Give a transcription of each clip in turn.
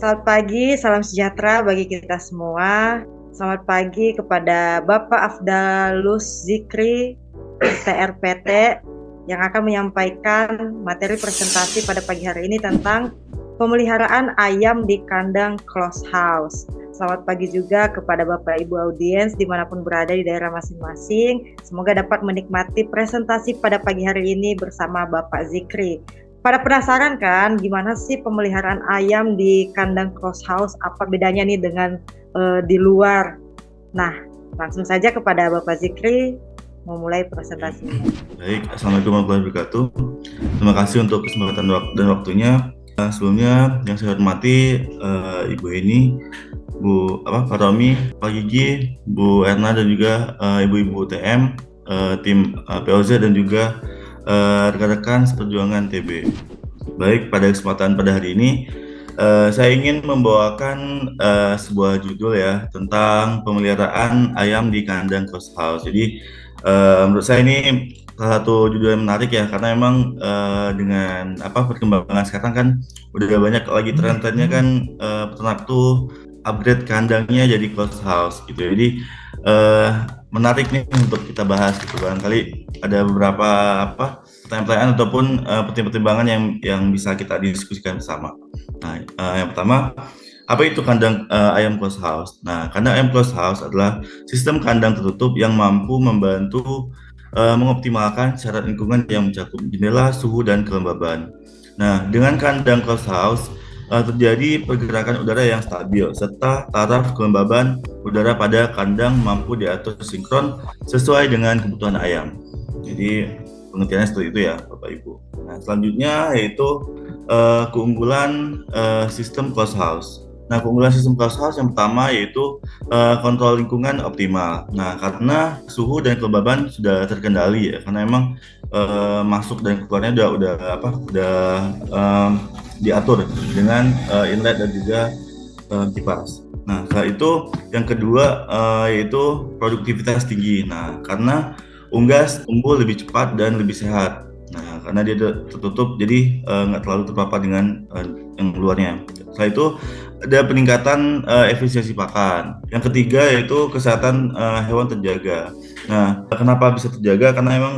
Selamat pagi, salam sejahtera bagi kita semua. Selamat pagi kepada Bapak Afdalus Zikri, TRPT, yang akan menyampaikan materi presentasi pada pagi hari ini tentang pemeliharaan ayam di kandang close house. Selamat pagi juga kepada Bapak Ibu audiens dimanapun berada di daerah masing-masing. Semoga dapat menikmati presentasi pada pagi hari ini bersama Bapak Zikri. Pada penasaran kan gimana sih pemeliharaan ayam di kandang close house? Apa bedanya nih dengan di luar? Nah, langsung saja kepada Bapak Zikri memulai presentasinya. Baik, Assalamualaikum warahmatullahi wabarakatuh. Terima kasih untuk kesempatan dan waktunya. Sebelumnya yang saya hormati Ibu Eni, Pak Romi, Pak Gigi, Bu Erna dan juga Ibu-Ibu TM, tim POZ dan juga rekan-rekan seperjuangan TB. Baik, pada kesempatan pada hari ini saya ingin membawakan sebuah judul ya tentang pemeliharaan ayam di kandang close house. Jadi menurut saya ini salah satu judul yang menarik ya, karena memang dengan perkembangan sekarang kan udah banyak lagi tren-trennya kan, peternak tuh upgrade kandangnya jadi close house gitu. Jadi menarik nih untuk kita bahas gitu. Barangkali ada beberapa pertanyaan-pertanyaan ataupun pertimbangan yang bisa kita diskusikan bersama. Nah, yang pertama, apa itu kandang ayam close house? Nah, kandang ayam close house adalah sistem kandang tertutup yang mampu membantu mengoptimalkan syarat lingkungan yang mencakup jendela, suhu, dan kelembaban. Nah, dengan kandang close house terjadi pergerakan udara yang stabil serta taraf kelembaban udara pada kandang mampu diatur sinkron sesuai dengan kebutuhan ayam. Jadi pengertiannya seperti itu ya, Bapak Ibu. Nah, selanjutnya yaitu keunggulan sistem close house. Nah, keunggulan sistem close house yang pertama yaitu kontrol lingkungan optimal. Nah, karena suhu dan kelembaban sudah terkendali ya, karena memang masuk dan keluarnya udah diatur dengan inlet dan juga kipas. Nah, setelah itu yang kedua yaitu produktivitas tinggi. Nah, karena unggas tumbuh lebih cepat dan lebih sehat. Nah, karena dia tertutup, jadi nggak terlalu terpapar dengan yang luarnya. Setelah itu ada peningkatan efisiensi pakan. Yang ketiga yaitu kesehatan hewan terjaga. Nah, kenapa bisa terjaga? Karena memang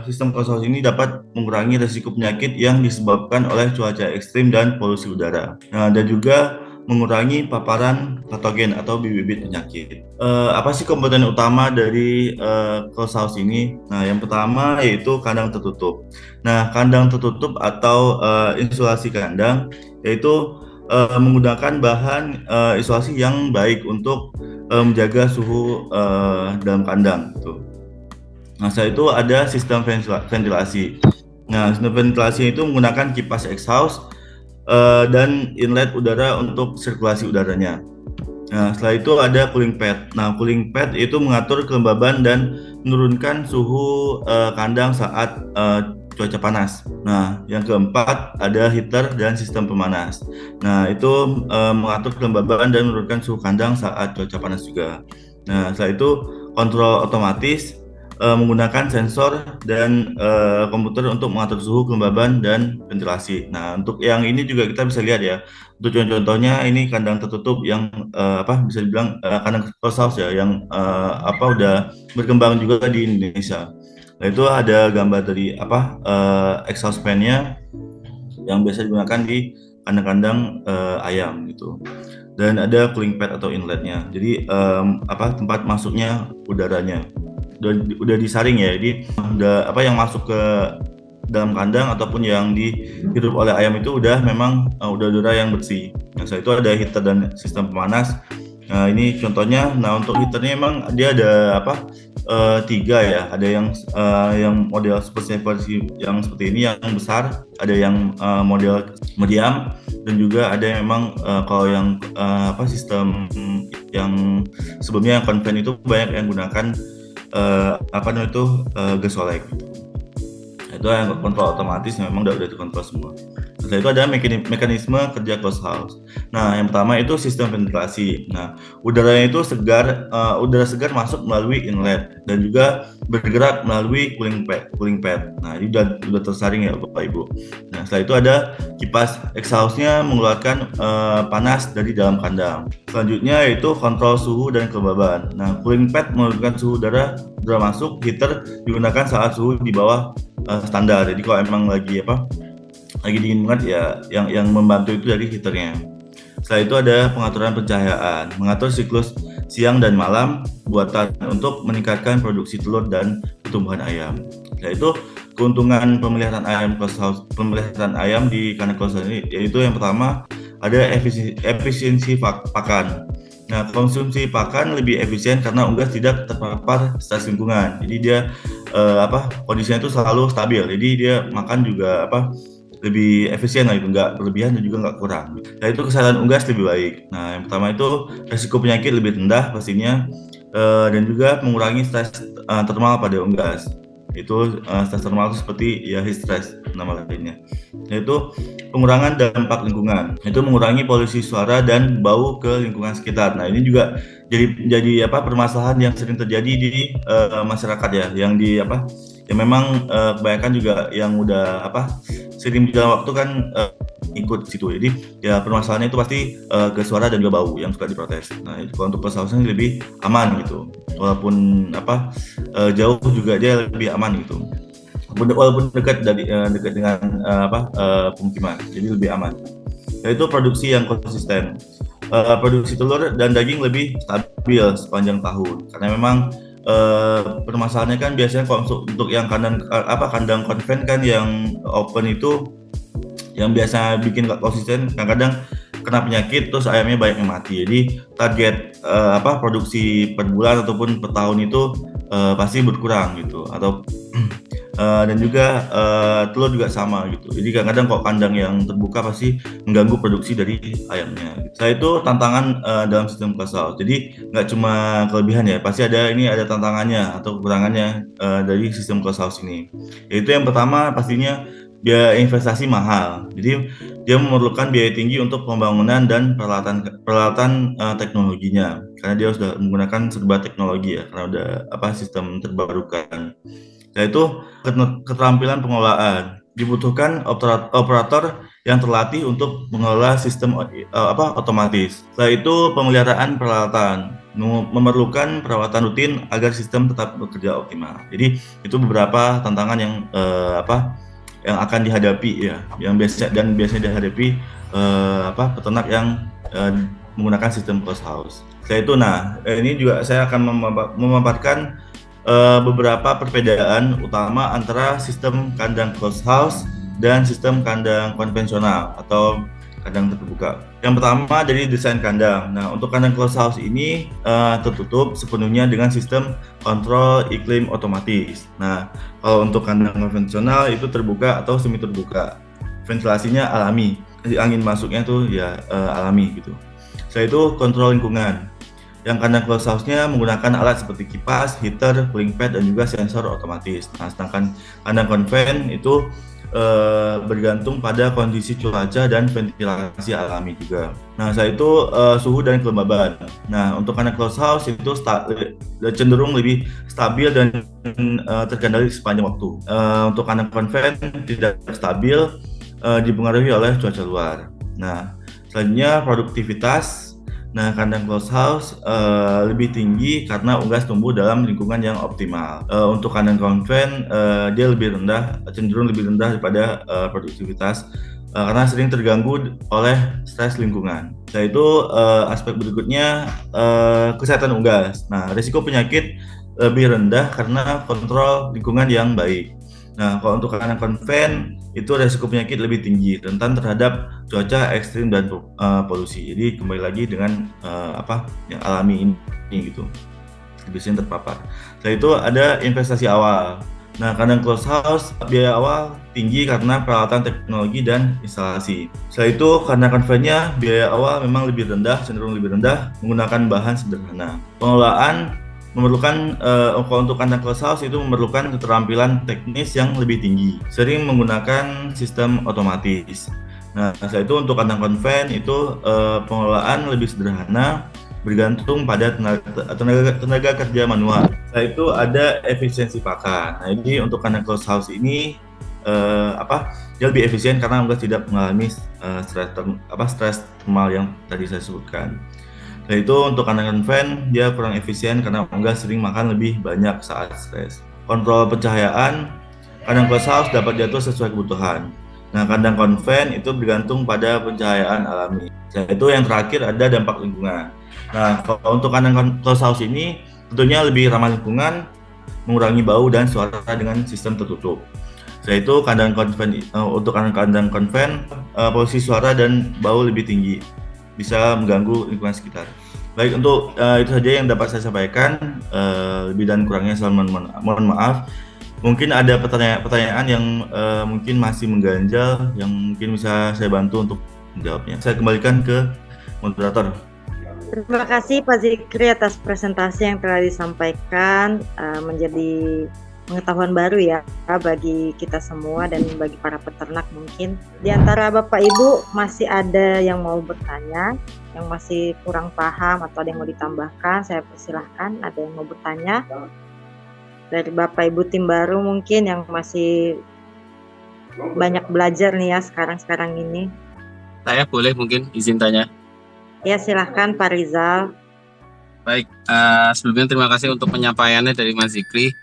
sistem close house ini dapat mengurangi risiko penyakit yang disebabkan oleh cuaca ekstrim dan polusi udara. Nah, dan juga mengurangi paparan patogen atau bibit-bibit penyakit. Apa sih komponen utama dari close house ini? Nah, yang pertama yaitu kandang tertutup. Nah, kandang tertutup atau insulasi kandang yaitu menggunakan bahan isolasi yang baik untuk menjaga suhu dalam kandang. Gitu. Nah, setelah itu ada sistem ventilasi. Nah, sistem ventilasi itu menggunakan kipas exhaust dan inlet udara untuk sirkulasi udaranya. Nah, setelah itu ada cooling pad. Nah, cooling pad itu mengatur kelembaban dan menurunkan suhu kandang saat cuaca panas. Nah, yang keempat ada heater dan sistem pemanas. Nah, itu mengatur kelembaban dan menurunkan suhu kandang saat cuaca panas juga. Nah, setelah itu kontrol otomatis menggunakan sensor dan komputer untuk mengatur suhu, kelembaban, dan ventilasi. Nah, untuk yang ini juga kita bisa lihat ya. Untuk contohnya ini kandang tertutup yang bisa dibilang kandang close house ya, yang udah berkembang juga di Indonesia. Nah, itu ada gambar dari exhaust fan-nya yang biasa digunakan di kandang-kandang ayam gitu. Dan ada cooling pad atau inletnya. Jadi tempat masuknya udaranya udah disaring ya. Jadi yang masuk ke dalam kandang ataupun yang dihirup oleh ayam itu udah memang udah udara yang bersih. Nah, setelah itu ada heater dan sistem pemanas. Nah, ini contohnya. Nah, untuk heaternya memang dia ada 3 ya. Ada yang model super saver yang seperti ini yang besar, ada yang model medium, dan juga ada yang memang kalau yang sistem yang sebelumnya yang konven itu banyak yang gunakan gas olek. Itu yang kontrol otomatis memang udah dikontrol semua. Setelah itu ada mekanisme kerja closed house. Nah, yang pertama itu sistem ventilasi. Nah, udaranya itu udara segar masuk melalui inlet dan juga bergerak melalui cooling pad. Nah, ini sudah tersaring ya Bapak Ibu. Nah, setelah itu ada kipas exhaust-nya mengeluarkan panas dari dalam kandang. Selanjutnya yaitu kontrol suhu dan kelembaban. Nah, cooling pad menurunkan suhu udara masuk, heater digunakan saat suhu di bawah standar. Jadi kalau emang lagi dingin banget ya, yang membantu itu dari heaternya. Setelah itu ada pengaturan pencahayaan, mengatur siklus siang dan malam buatan untuk meningkatkan produksi telur dan pertumbuhan ayam. Setelah itu keuntungan pemeliharaan ayam di kandang closed house ini yaitu yang pertama ada efisiensi pakan. Nah, konsumsi pakan lebih efisien karena unggas tidak terpapar stres lingkungan. Jadi dia kondisinya itu selalu stabil. Jadi dia makan juga lebih efisien lah, nggak berlebihan dan juga nggak kurang. Nah, itu kesehatan unggas lebih baik. Nah, yang pertama itu resiko penyakit lebih rendah pastinya, dan juga mengurangi stres termal pada unggas. Itu stres termal itu seperti ya heat stress nama lainnya. Yaitu pengurangan dampak lingkungan. Itu mengurangi polusi suara dan bau ke lingkungan sekitar. Nah, ini juga jadi permasalahan yang sering terjadi di masyarakat ya, yang memang kebanyakan juga yang udah sering berjalan waktu kan ikut situ. Jadi ya permasalahannya itu pasti ke suara dan juga bau yang suka diprotes. Nah, itu kalau untuk closed house-nya lebih aman gitu. Walaupun jauh juga dia lebih aman gitu. Walaupun dekat dengan pemukiman, jadi lebih aman. Yaitu produksi yang konsisten. Produksi telur dan daging lebih stabil sepanjang tahun karena memang permasalahannya kan biasanya kalau untuk yang kandang konven kan yang open itu yang biasa bikin gak konsisten, kadang-kadang kena penyakit terus ayamnya banyak yang mati. Jadi target produksi per bulan ataupun per tahun itu pasti berkurang gitu, atau dan juga telur juga sama gitu. Jadi kadang-kadang kok kandang yang terbuka pasti mengganggu produksi dari ayamnya. Setelah itu tantangan dalam sistem closed house. Jadi nggak cuma kelebihan ya, pasti ada tantangannya atau kekurangannya dari sistem closed house ini. Yaitu yang pertama pastinya biaya investasi mahal. Jadi dia memerlukan biaya tinggi untuk pembangunan dan peralatan teknologinya. Karena dia sudah menggunakan serba teknologi ya, karena udah sistem terbarukan. Yaitu keterampilan pengelolaan. Dibutuhkan operator yang terlatih untuk mengelola sistem otomatis. Setelah itu pemeliharaan peralatan, memerlukan perawatan rutin agar sistem tetap bekerja optimal. Jadi itu beberapa tantangan yang akan dihadapi ya, yang biasanya dihadapi peternak yang menggunakan sistem closed house. Setelah itu, ini juga saya akan memaparkan beberapa perbedaan utama antara sistem kandang closed house dan sistem kandang konvensional atau kandang terbuka. Yang pertama dari desain kandang. Nah, untuk kandang closed house ini tertutup sepenuhnya dengan sistem kontrol iklim otomatis. Nah, kalau untuk kandang konvensional itu terbuka atau semi terbuka. Ventilasinya alami. Jadi angin masuknya tuh ya alami gitu. Setelah itu kontrol lingkungan. Yang kandang closed house-nya menggunakan alat seperti kipas, heater, cooling pad, dan juga sensor otomatis. Nah, sedangkan kandang konven itu bergantung pada kondisi cuaca dan ventilasi alami juga. Nah, setelah itu suhu dan kelembaban. Nah, untuk kandang closed house itu cenderung lebih stabil dan terkendali sepanjang waktu. Untuk kandang konven tidak stabil, dipengaruhi oleh cuaca luar. Nah, selanjutnya produktivitas. Nah, kandang closed house lebih tinggi karena unggas tumbuh dalam lingkungan yang optimal. Untuk kandang konven dia cenderung lebih rendah daripada produktivitas karena sering terganggu oleh stres lingkungan. Setelah itu aspek berikutnya kesehatan unggas. Nah, risiko penyakit lebih rendah karena kontrol lingkungan yang baik. Nah, kalau untuk kandang konven itu risiko penyakit lebih tinggi, rentan terhadap cuaca ekstrim dan polusi. Jadi kembali lagi dengan yang alami ini gitu, biasanya terpapar. Setelah itu ada investasi awal. Nah, kandang closed house biaya awal tinggi karena peralatan teknologi dan instalasi. Setelah itu kandang konvennya biaya awal memang cenderung lebih rendah menggunakan bahan sederhana. Pengelolaan memerlukan kalau untuk kandang closed house itu memerlukan keterampilan teknis yang lebih tinggi, sering menggunakan sistem otomatis. Nah, setelah itu untuk kandang konven itu pengelolaan lebih sederhana, bergantung pada tenaga kerja manual. Setelah itu ada efisiensi pakan. Nah, ini untuk kandang closed house ini dia lebih efisien karena unggas tidak mengalami stres thermal yang tadi saya sebutkan. Setelah itu untuk kandang konven dia kurang efisien karena unggas sering makan lebih banyak saat stres. Kontrol pencahayaan, kandang closed house dapat diatur sesuai kebutuhan. Nah, kandang konven itu bergantung pada pencahayaan alami. Itu yang terakhir ada dampak lingkungan. Nah, kalau untuk kandang closed house ini tentunya lebih ramah lingkungan, mengurangi bau dan suara dengan sistem tertutup. Itu kandang konven untuk kandang konven polusi suara dan bau lebih tinggi, bisa mengganggu lingkungan sekitar. Baik, untuk itu saja yang dapat saya sampaikan. Lebih dan kurangnya saya mohon maaf. Mungkin ada pertanyaan yang mungkin masih mengganjal, yang mungkin bisa saya bantu untuk menjawabnya. Saya kembalikan ke moderator. Terima kasih Pak Zikri atas presentasi yang telah disampaikan, menjadi pengetahuan baru ya bagi kita semua dan bagi para peternak. Mungkin di antara Bapak Ibu masih ada yang mau bertanya, yang masih kurang paham atau ada yang mau ditambahkan, saya persilahkan. Ada yang mau bertanya dari Bapak Ibu tim baru mungkin yang masih banyak belajar nih ya sekarang ini. Saya boleh mungkin izin tanya? Ya, silahkan Pak Rizal. Baik, sebelumnya terima kasih untuk penyampaiannya dari Mas Zikri.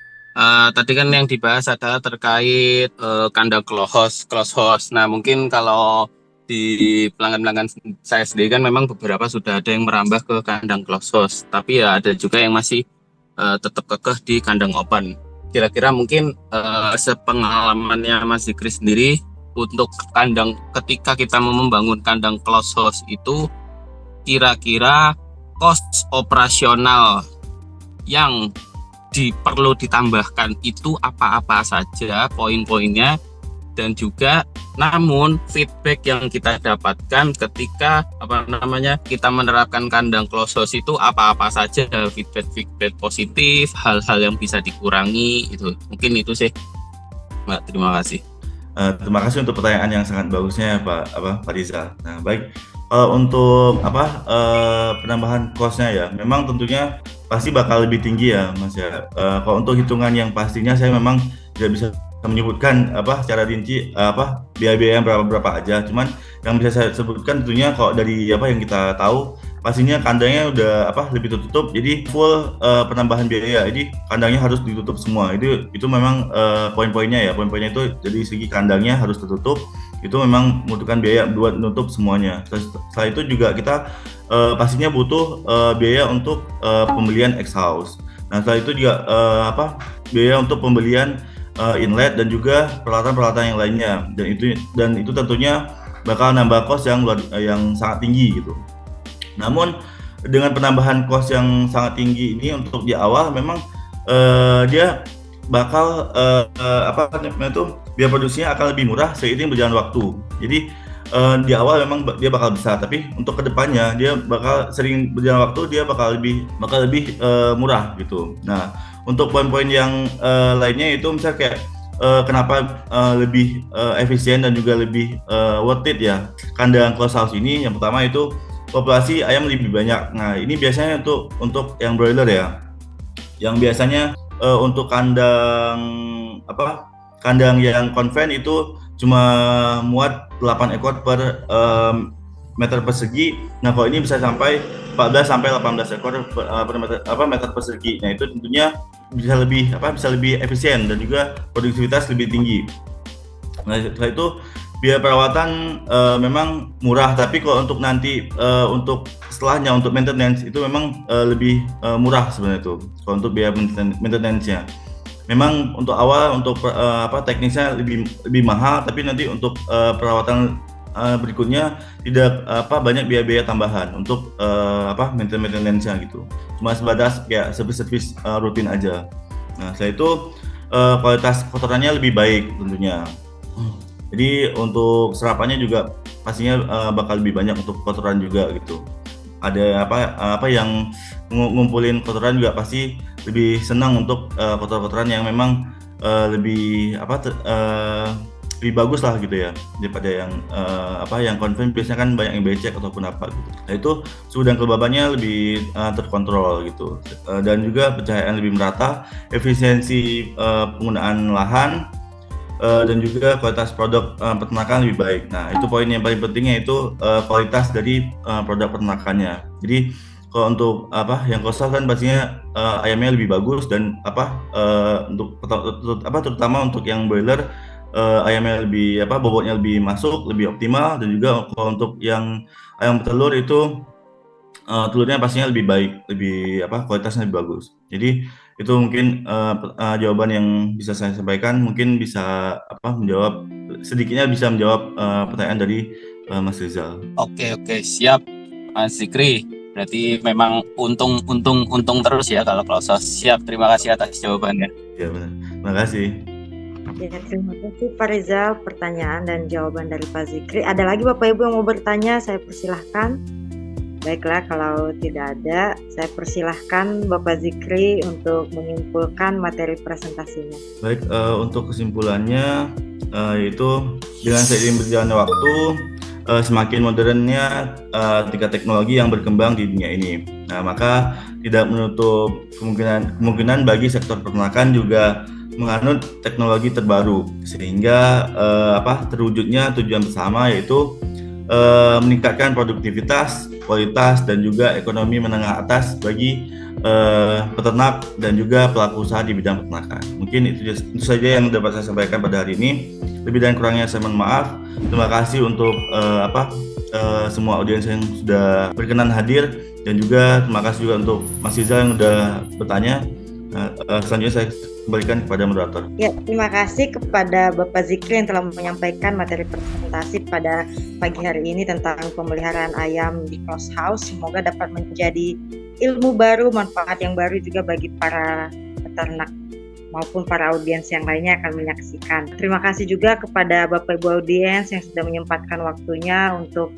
Tadi kan yang dibahas adalah terkait kandang close house. Nah, mungkin kalau di pelanggan-pelanggan saya sendiri kan memang beberapa sudah ada yang merambah ke kandang close house, tapi ya ada juga yang masih tetap kekeh di kandang open. Kira-kira mungkin sepengalamannya Mas Zikri sendiri untuk kandang, ketika kita mau membangun kandang close house itu kira-kira cost operasional yang perlu ditambahkan itu apa-apa saja poin-poinnya, dan juga namun feedback yang kita dapatkan ketika kita menerapkan kandang close house itu apa-apa saja, feedback positif, hal-hal yang bisa dikurangi itu. Mungkin itu sih Mbak, terima kasih. Terima kasih untuk pertanyaan yang sangat bagusnya Pak Rizal. Nah, baik, untuk penambahan cost-nya ya, memang tentunya pasti bakal lebih tinggi ya Mas ya. Kalau untuk hitungan yang pastinya saya memang tidak bisa menyebutkan secara rinci biaya-biaya yang berapa aja. Cuman yang bisa saya sebutkan tentunya kalau dari yang kita tahu pastinya kandangnya udah lebih tertutup, jadi full penambahan biaya. Jadi kandangnya harus ditutup semua. Itu memang poin-poinnya ya. Poin-poinnya itu jadi segi kandangnya harus tertutup. Itu memang membutuhkan biaya buat menutup semuanya. Setelah itu juga kita pastinya butuh biaya untuk pembelian exhaust. Nah, setelah itu juga biaya untuk pembelian inlet dan juga peralatan-peralatan yang lainnya. Dan itu tentunya bakal nambah cost yang sangat tinggi gitu. Namun dengan penambahan cost yang sangat tinggi ini untuk di awal memang dia bakal biaya produksinya akan lebih murah seiring berjalan waktu. Jadi di awal memang dia bakal besar, tapi untuk kedepannya dia bakal sering berjalan waktu, dia bakal lebih murah gitu. Nah, untuk poin-poin yang lainnya itu misalnya kayak kenapa lebih efisien dan juga lebih worth it ya kandang closed house ini. Yang pertama itu populasi ayam lebih banyak. Nah, ini biasanya untuk yang broiler ya. Yang biasanya untuk kandang yang konven itu cuma muat 8 ekor per meter persegi. Nah, kalau ini bisa sampai 14 sampai 18 ekor per meter persegi. Nah, itu tentunya bisa lebih efisien dan juga produktivitas lebih tinggi. Nah, setelah itu biaya perawatan memang murah, tapi kalau untuk nanti untuk setelahnya untuk maintenance itu memang lebih murah sebenarnya itu. Kalau untuk biaya maintenance-nya memang untuk awal untuk teknisnya lebih mahal, tapi nanti untuk perawatan berikutnya tidak banyak biaya-biaya tambahan untuk maintenance-nya gitu. Cuma sebatas kayak servis rutin aja. Nah, setelah itu kualitas kotorannya lebih baik tentunya. Jadi untuk serapannya juga pastinya bakal lebih banyak untuk kotoran juga gitu. Ada yang ngumpulin kotoran juga pasti lebih senang untuk kotoran-kotoran yang memang lebih lebih bagus lah gitu ya daripada yang yang konven biasanya kan banyak yang becek ataupun apa gitu. Nah itu suhu dan kelembabannya lebih terkontrol gitu. Dan juga pencahayaan lebih merata, efisiensi penggunaan lahan, dan juga kualitas produk peternakan lebih baik. Nah itu poin yang paling pentingnya itu kualitas dari produk peternakannya. Jadi kalau untuk yang kosong kan pastinya ayamnya lebih bagus dan untuk terutama untuk yang broiler ayamnya lebih bobotnya lebih masuk, lebih optimal, dan juga kalau untuk yang ayam petelur itu telurnya pastinya lebih baik, lebih kualitasnya lebih bagus. Jadi itu mungkin jawaban yang bisa saya sampaikan, mungkin bisa sedikitnya bisa menjawab pertanyaan dari Mas Rizal. Oke, siap Mas Zikri. Berarti memang untung terus ya kalau Klosos. Siap, terima kasih atas jawabannya. Ya benar, terima kasih. Ya, terima kasih Pak Rizal pertanyaan dan jawaban dari Pak Zikri. Ada lagi Bapak Ibu yang mau bertanya, saya persilahkan. Baiklah, kalau tidak ada, saya persilahkan Bapak Zikri untuk menyimpulkan materi presentasinya. Baik, untuk kesimpulannya yaitu dengan seiring berjalannya waktu, semakin modernnya tingkat teknologi yang berkembang di dunia ini. Nah, maka tidak menutup kemungkinan bagi sektor peternakan juga menganut teknologi terbaru, sehingga terwujudnya tujuan bersama, yaitu meningkatkan produktivitas, kualitas, dan juga ekonomi menengah atas bagi peternak dan juga pelaku usaha di bidang peternakan. Mungkin itu saja yang dapat saya sampaikan pada hari ini. Lebih dan kurangnya saya mohon maaf. Terima kasih untuk semua audiens yang sudah berkenan hadir, dan juga terima kasih juga untuk Mas Rizal yang sudah bertanya. Selanjutnya saya kembalikan kepada moderator. Ya, terima kasih kepada Bapak Zikri yang telah menyampaikan materi presentasi pada pagi hari ini tentang pemeliharaan ayam di closed house. Semoga dapat menjadi ilmu baru, manfaat yang baru juga bagi para peternak maupun para audiens yang lainnya akan menyaksikan. Terima kasih juga kepada Bapak Ibu audiens yang sudah menyempatkan waktunya untuk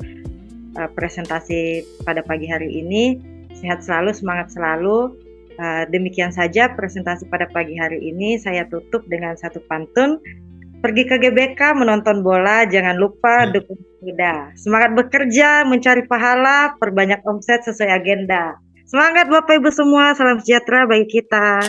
presentasi pada pagi hari ini. Sehat selalu, semangat selalu. Demikian saja presentasi pada pagi hari ini. Saya tutup dengan satu pantun. Pergi ke GBK menonton bola, jangan lupa dukung kuda. Semangat bekerja, mencari pahala, perbanyak omset sesuai agenda. Semangat Bapak Ibu semua, salam sejahtera bagi kita.